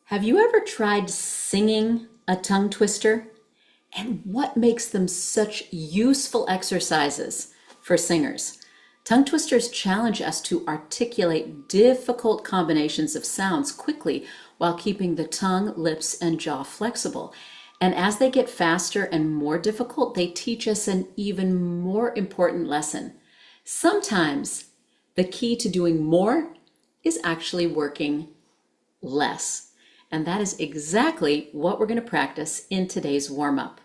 Have you ever tried singing a tongue twister? And what makes them such useful exercises for singers? Tongue twisters challenge us to articulate difficult combinations of sounds quickly while keeping the tongue, lips, and jaw flexible. And as they get faster and more difficult, they teach us an even more important lesson. Sometimes the key to doing more is actually working less. And that is exactly what we're going to practice in today's warm-up.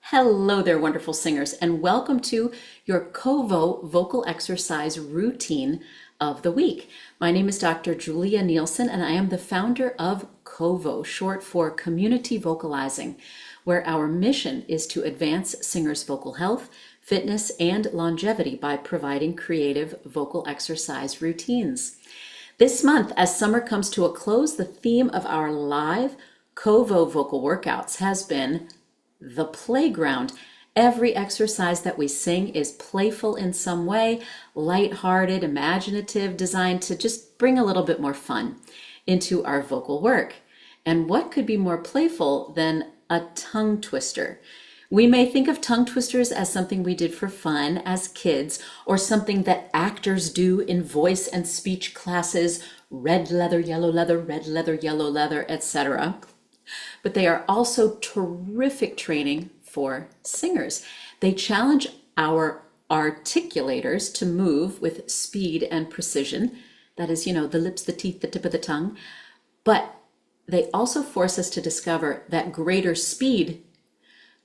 Hello there, wonderful singers, and welcome to your COVO vocal exercise routine of the week. My name is Dr. Julia Nielsen, and I am the founder of COVO, short for Community Vocalizing, where our mission is to advance singers' vocal health, fitness, and longevity by providing creative vocal exercise routines. This month, as summer comes to a close, the theme of our live COVO vocal workouts has been the playground. Every exercise that we sing is playful in some way, lighthearted, imaginative, designed to just bring a little bit more fun into our vocal work. And what could be more playful than a tongue twister? We may think of tongue twisters as something we did for fun as kids, or something that actors do in voice and speech classes, red leather, yellow leather, red leather, yellow leather, etc. But they are also terrific training for singers. They challenge our articulators to move with speed and precision. That is, the lips, the teeth, the tip of the tongue. But they also force us to discover that greater speed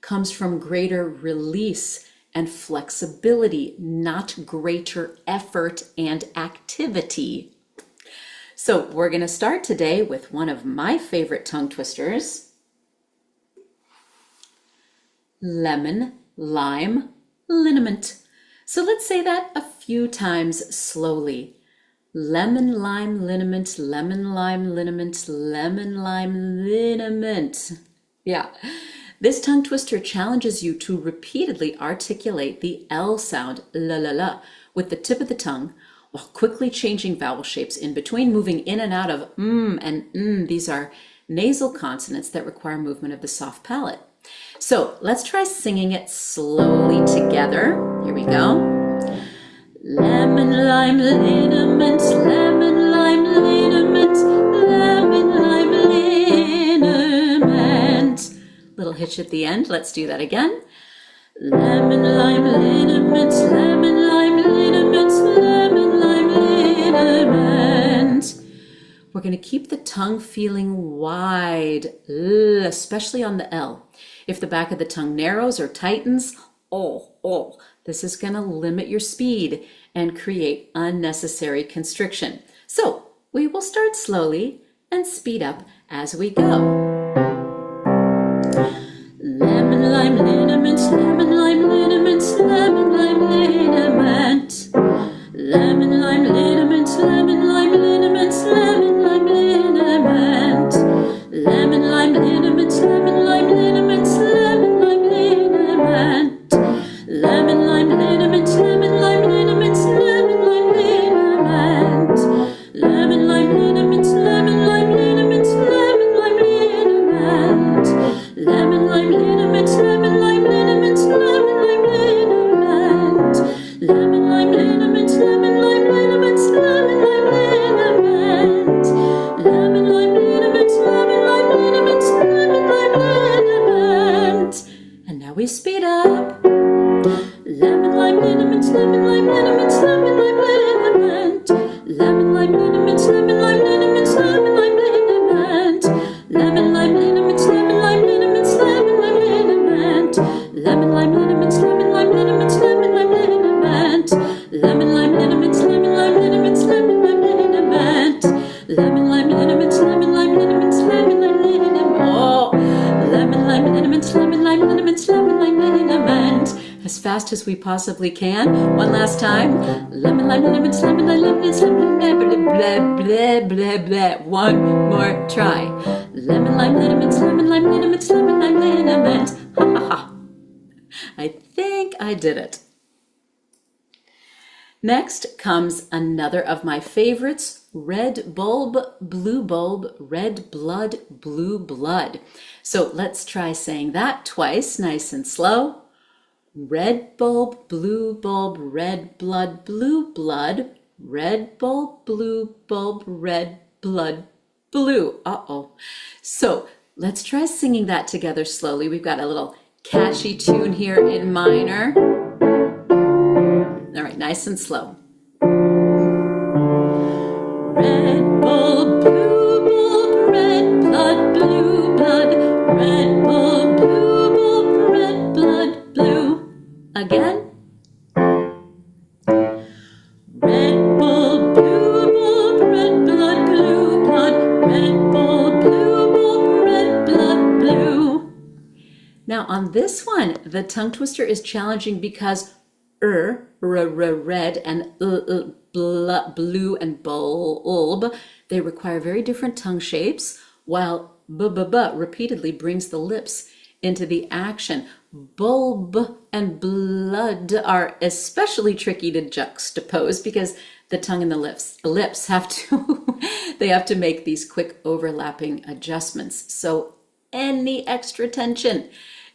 comes from greater release and flexibility, not greater effort and activity. So we're going to start today with one of my favorite tongue twisters, lemon, lime, liniment. So let's say that a few times slowly. Lemon, lime, liniment, lemon, lime, liniment, lemon, lime, liniment. Yeah. This tongue twister challenges you to repeatedly articulate the L sound, la la la, with the tip of the tongue, while quickly changing vowel shapes in between, moving in and out of and. These are nasal consonants that require movement of the soft palate. So let's try singing it slowly together. Here we go. Lemon, lime, liniment, lemon, lime, liniment, lemon, lime, liniment. Little hitch at the end. Let's do that again. Lemon, lime, liniment, lemon, lime, liniment, lemon, lime, liniment. We're going to keep the tongue feeling wide, especially on the L. If the back of the tongue narrows or tightens, this is going to limit your speed and create unnecessary constriction. So we will start slowly and speed up as we go. Lemon, lime, liniment, lemon, lime, liniment, lemon, lime, liniment. Lemon, lime, liniment, lemon, lime, liniment, lemon, lime, liniment. Lemon, lime, liniment, lemon, lime, liniment, lemon, lime, liniment. Lemon, lime, liniment, lemon, lime, liniment, lemon, lime, liniment. Lemon, lime, liniment, lemon, lime, liniment, lemon, lime, liniment. Lemon, lime, liniment, lemon, lime, liniment, lemon, lime, liniment. Lemon, lime, liniment, lemon, lime, liniment, lemon, lime, liniment. Lemon, lime, liniment, lemon, lime, liniment, lemon, lime, liniment. And now we speed up. Lemon, lime, liniment, lemon, lime, liniment, lemon, lime, liniment. Lemon, lime, liniment, lemon, lime, liniment, lemon, lime, liniment. Lemon, lime, liniment, lemon, lime, liniment, lemon, lime, liniment. Lemon, lime, liniment, lemon, lime, liniment, lemon, lime, liniment. Lemon, lime, liniment, lemon, lime, liniment, lemon, lime, liniment. Lemon, lime, liniment, lemon, lime, liniment, lemon, lime, liniment. Oh, lemon, lime, liniment, lemon, lime, liniment, lemon, lime, liniment. As fast as we possibly can. One last time. Lemon, lime, liniment, lemon, lime, liniment, lemon, blah, blah, blah, blah, blah. One more try. Lemon, lime, liniment, lemon, lime, liniment, lemon, lime, liniment. Ha ha ha. I think I did it. Next comes another of my favorites, red bulb, red blood, blue blood. So let's try saying that twice, nice and slow. Red bulb, red blood, blue blood. Red bulb, red blood, blue. Uh-oh. So let's try singing that together slowly. We've got a little catchy tune here in minor. All right, nice and slow. Red bulb, red blood, blue blood. Red bulb, red blood, blue. Again. Red bulb, red blood, blue blood. Red bulb, red blood, blue. Now on this one, the tongue twister is challenging because red and blue and bulb, they require very different tongue shapes, while repeatedly brings the lips into the action. Bulb and blood are especially tricky to juxtapose because the tongue and the lips have to they have to make these quick overlapping adjustments. So any extra tension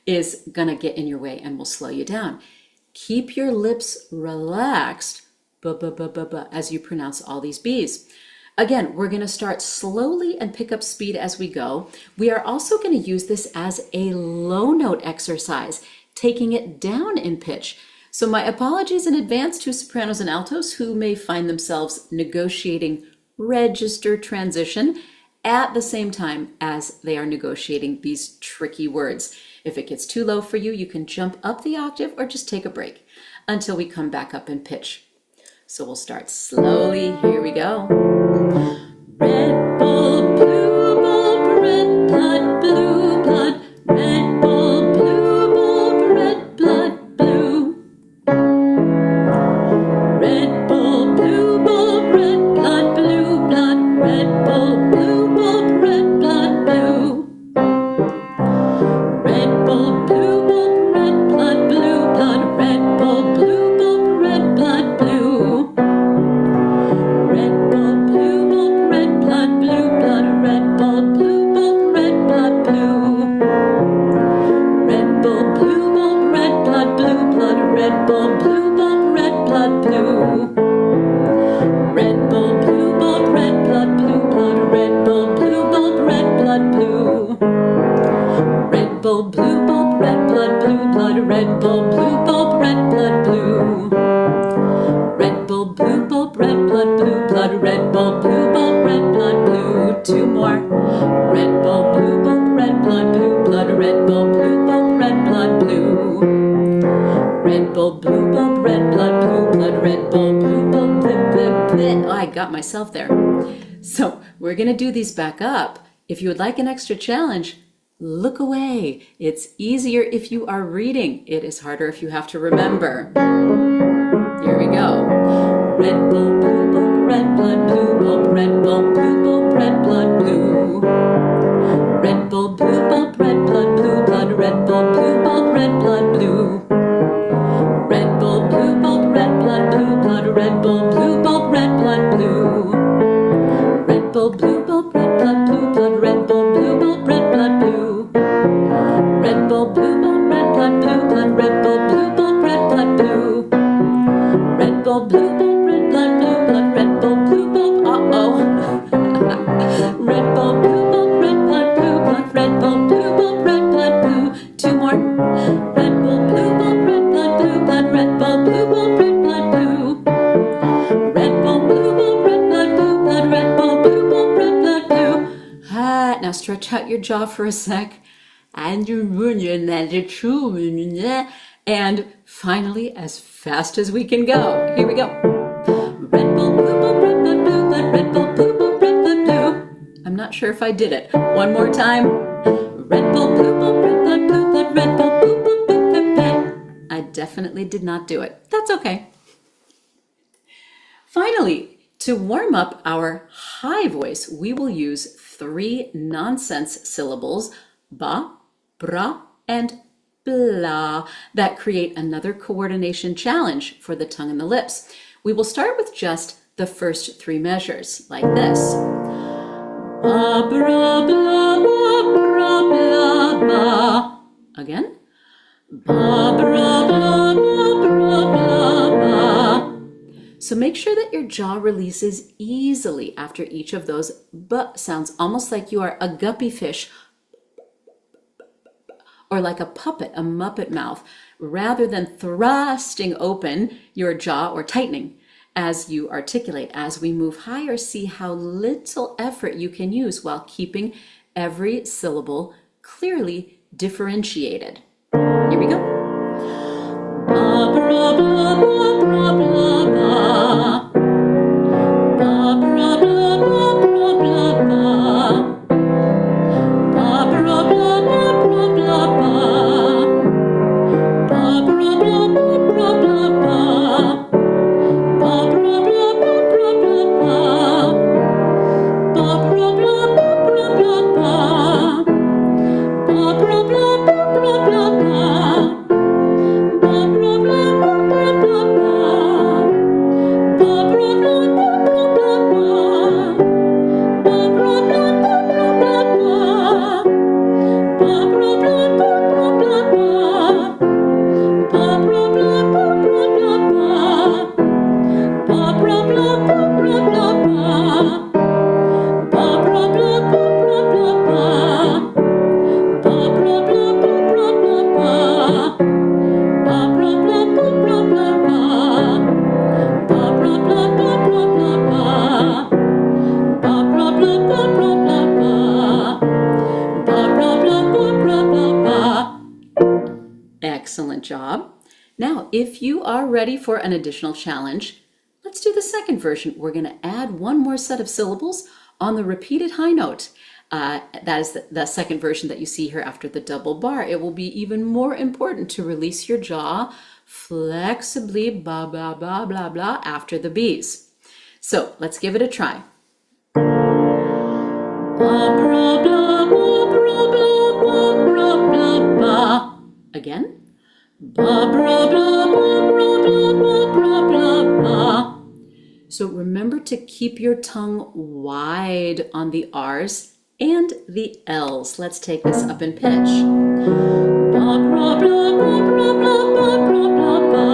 is gonna get in your way and will slow you down. Keep your lips relaxed as you pronounce all these B's. Again, we're going to start slowly and pick up speed as we go. We are also going to use this as a low note exercise, taking it down in pitch. So my apologies in advance to sopranos and altos who may find themselves negotiating register transition at the same time as they are negotiating these tricky words. If it gets too low for you, you can jump up the octave or just take a break until we come back up in pitch. So we'll start slowly. Here we go. Red bulb, red blood, blue blood. Red bulb, red blood, blue. Red bulb, red blood, blue blood. Red bulb, red blood, blue. Red bulb, red blood, blue blood. Red bulb, red blood, blue. Red bulb, red blood, blue blood. Red bulb, red blood, blue. Red bulb, red blood, blue blood. Red bulb, red blood, blue. Red bulb, red blood, blue blood. Red bulb, red blood, blue. Red bulb, red blood, blue blood. Red bulb, red blood, blue. Red bulb, red blood, blue blood. Red bulb, red blood, blue. Two more. Red bulb, red blood, blue blood. Red bulb, red blood, blue. Red bulb, red blood, blue blood. Red bulb, blip. Oh, I got myself there. So we're going to do these back up. If you would like an extra challenge, look away. It's easier if you are reading. It is harder if you have to remember. Here we go. Red bulb, red blood, blue bulb, red bulb, red blood, blue. Red bulb, red blood, blue blood, red bulb, red blood, blue. Red bulb, red blood, blue blood, red bulb, red blood, blue. Red bulb, red blood, blue blood, red bulb, red blood, blue. Red bulb, red blood, blue blood, red bulb, red blood, blue. Red bulb, red blood, blue blood, red bulb, uh-oh. Red bulb, red blood, blue blood, red bulb, red blood, blue. Two more. Red bulb, red blood, blue blood, red bulb, red blood, blue. Red bulb, red blood, blue blood, red bulb, red blood, blue. Now stretch out your jaw for a sec. And finally, as fast as we can go. Here we go. Red bulb, red blood, red bulb, red blood, blue. I'm not sure if I did it. One more time. Red bulb, red blood, red bulb, I definitely did not do it. That's okay. Finally, to warm up our high voice, we will use 3 nonsense syllables, ba, bra, and blah, that create another coordination challenge for the tongue and the lips. We will start with just the first three measures, like this. Ba, bra, bla, ba, bra, bla, ba. Again. Ba, bra, bla, ba, bra, bla, ba. So make sure that your jaw releases easily after each of those b sounds, almost like you are a guppy fish or like a puppet, a muppet mouth, rather than thrusting open your jaw or tightening as you articulate. As we move higher, see how little effort you can use while keeping every syllable clearly differentiated. Here we go. Ba, bra, bla, ba, bra, bla, ba. Ba, bra, bla, ba, bra, bla, ba. Ba, bra, bla, ba, bra, bla, ba. Ba, bra, bla, ba, bra, bla, ba. Ba, bra, bla, ba, bra, bla, ba. Ba, bra, bla, ba, bra, bla, ba. Ba, bra, bla, ba, bra, bla, ba. Ba, bra, bla, ba, bra, bla, ba. Ba, bra, bla, ba, bra, bla, ba. Ba, bra, bla, ba, bra, bla, ba. Ba, bra, bla, ba, bra, bla, ba. Ba, bra, bla, ba, bra, bla, ba. Ba, bra, bla, ba, bra, bla, ba. Ba, bra, bla, ba, bra, bla, ba. Ba, bra, bla, ba, bra, bla, ba. Ba, bra, bla, ba, bra, bla, ba. Ba, bra, bla, ba, bra, bla, ba. Ba, bra, bla, ba, bra, bla, ba. Ba, bra, bla, ba, bra, bla, ba. Excellent job. Now, if you are ready for an additional challenge, let's do the second version. We're going to add one more set of syllables on the repeated high note. That is the second version that you see here after the double bar. It will be even more important to release your jaw flexibly, blah, blah, blah, blah, blah, after the B's. So let's give it a try. Ba, bra, blah, ba, bra, blah, ba, bra, blah, ba. Again. Ba, bra, blah, ba, bra, blah, ba, bra, blah, ba. So remember to keep your tongue wide on the R's and the L's. Let's take this up in pitch. Ba, bra, blah, ba, bra, blah, ba, bra, blah, ba.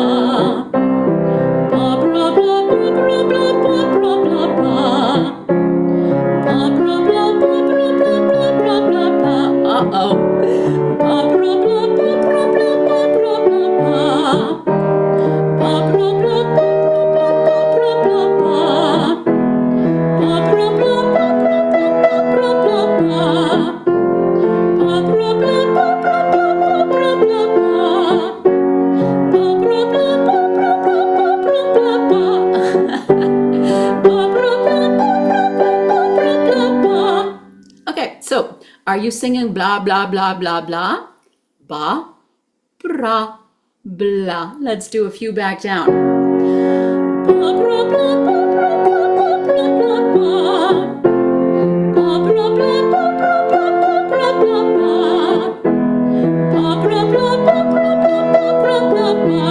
Ba, bra, blah, ba, bra, blah, ba, bra, blah, ba. Ba, bra, blah, ba, bra, blah, blah, blah, blah, blah. Uh-oh. Ba, bra, blah, ba, bra, blah, ba, bra, blah, ba. Ba, bra, blah, ba, bra, blah, ba, bra, blah, ba. Ba, bra, blah, ba, bra, blah, ba, bra, blah, ba. Ba, bra, blah, ba, bra, blah, ba, bra, blah, ba. Ba, bra, blah, ba, bra, blah, ba, bra, blah, ba. Ba, bra, blah, ba, bra, blah, ba, bra, blah, ba. Okay, so are you singing blah, blah, blah, blah, blah? Ba, bra, blah. Let's do a few back down. Ba, bra, blah, ba, bra, blah, ba, bra, blah, ba. Ba, bra, blah, ba, bra, blah, ba, bra, blah, ba. Ba, bra, blah, ba, bra, blah, ba, bra, blah, ba.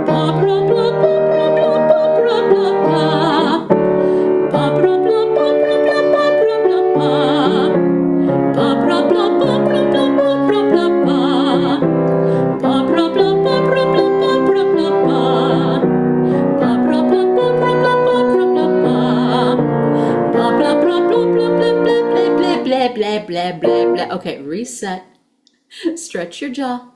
Ba, bra, blah, ba, bra, blah, ba, bra, blah, ba. Ba, bra, blah, ba, bra, blah, ba, bra, blah, ba. Ba, bra, blah, ba, bra, blah, ba, bra, blah, ba. Ba, bra, blah, ba, bra, blah, ba, bra, blah, ba. Ba, bra, blah, ba, bra, blah, ba, bra, blah, ba. Ba, blah, blah, blah, blah, blah, blah, blah, blah, blah, blah, blah, blah. Okay, reset. Stretch your jaw.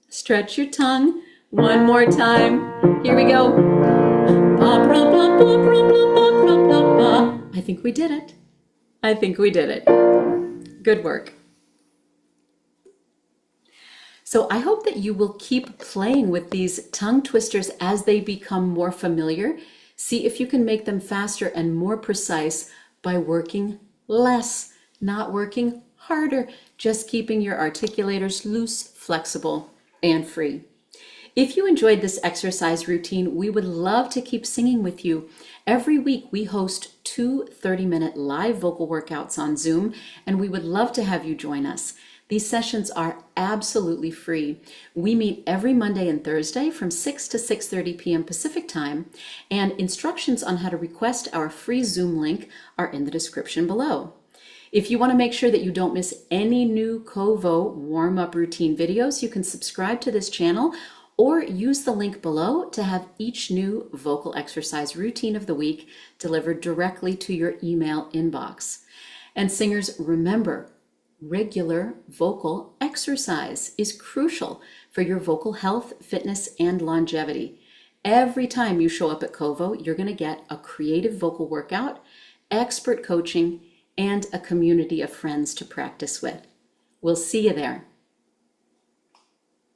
Stretch your tongue. One more time. Here we go. Ba, bra, blah, ba, bra, blah, ba, bra, blah, ba. I think we did it. I think we did it. Good work. So I hope that you will keep playing with these tongue twisters as they become more familiar. See if you can make them faster and more precise by working less, not working harder, just keeping your articulators loose, flexible, and free. If you enjoyed this exercise routine, we would love to keep singing with you. Every week we host 2 30-minute live vocal workouts on Zoom, and we would love to have you join us. These sessions are absolutely free. We meet every Monday and Thursday from 6 to 6:30 p.m. Pacific Time, and instructions on how to request our free Zoom link are in the description below. If you want to make sure that you don't miss any new Kovo warm-up routine videos, you can subscribe to this channel or use the link below to have each new vocal exercise routine of the week delivered directly to your email inbox. And singers, remember, regular vocal exercise is crucial for your vocal health, fitness, and longevity. Every time you show up at Kovo, you're going to get a creative vocal workout, expert coaching, and a community of friends to practice with. We'll see you there.